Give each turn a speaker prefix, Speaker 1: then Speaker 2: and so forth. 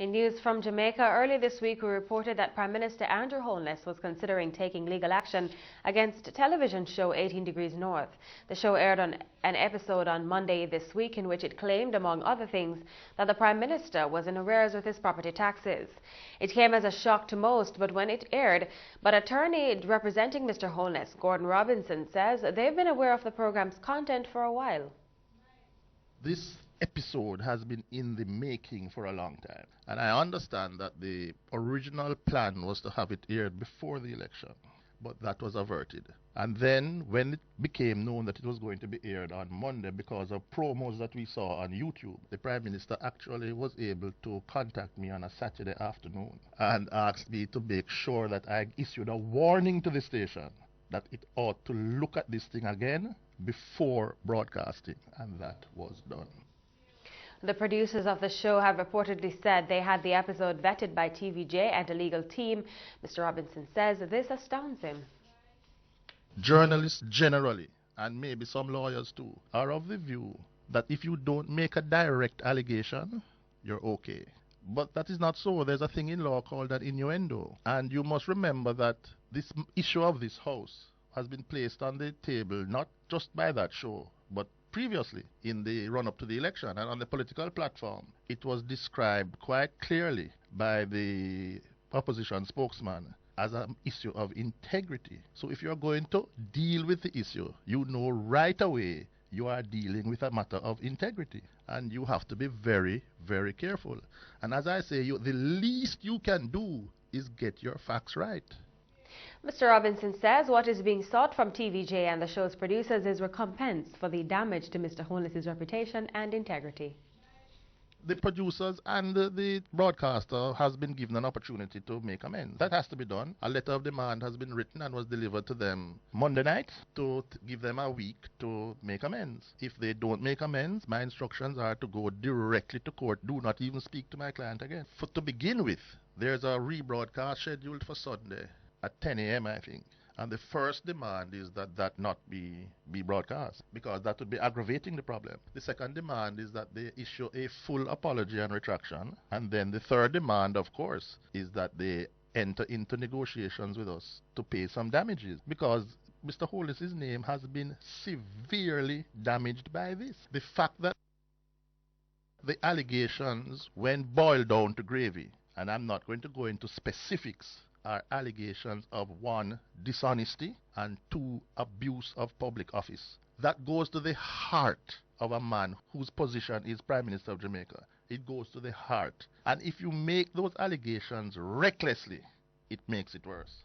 Speaker 1: In news from Jamaica, early this week we reported that Prime Minister Andrew Holness was considering taking legal action against television show 18 Degrees North. The show aired on an episode on Monday this week in which it claimed, among other things, that the Prime Minister was in arrears with his property taxes. It came as a shock to most, but when it aired, attorney representing Mr. Holness, Gordon Robinson, says they've been aware of the program's content for a while.
Speaker 2: This episode has been in the making for a long time, and I understand that the original plan was to have it aired before the election, but that was averted. And then when it became known that it was going to be aired on Monday because of promos that we saw on YouTube, the Prime Minister actually was able to contact me on a Saturday afternoon and asked me to make sure that I issued a warning to the station that it ought to look at this thing again before broadcasting, and that was done.
Speaker 1: The producers of the show have reportedly said they had the episode vetted by TVJ and a legal team. Mr. Robinson says this astounds him.
Speaker 2: Journalists generally, and maybe some lawyers too, are of the view that if you don't make a direct allegation, you're okay. But that is not so. There's a thing in law called an innuendo. And you must remember that this issue of this house has been placed on the table not just by that show, but previously in the run-up to the election and on the political platform. It was described quite clearly by the opposition spokesman as an issue of integrity. So if you're going to deal with the issue, you know right away you are dealing with a matter of integrity, and you have to be very, very careful. And as I say, the least you can do is get your facts right.
Speaker 1: Mr. Robinson says what is being sought from TVJ and the show's producers is recompense for the damage to Mr. Holness's reputation and integrity.
Speaker 2: The producers and the broadcaster has been given an opportunity to make amends. That has to be done. A letter of demand has been written and was delivered to them Monday night to give them a week to make amends. If they don't make amends, my instructions are to go directly to court. Do not even speak to my client again. To begin with, there's a rebroadcast scheduled for Sunday at 10 a.m. I think. And the first demand is that that not be broadcast, because that would be aggravating the problem. The second demand is that they issue a full apology and retraction. And then the third demand, of course, is that they enter into negotiations with us to pay some damages, because Mr. Holness's name has been severely damaged by this. The fact that the allegations, when boiled down to gravy, and I'm not going to go into specifics, are allegations of 1, dishonesty, and 2, abuse of public office. That goes to the heart of a man whose position is Prime Minister of Jamaica. It goes to the heart. And if you make those allegations recklessly, it makes it worse.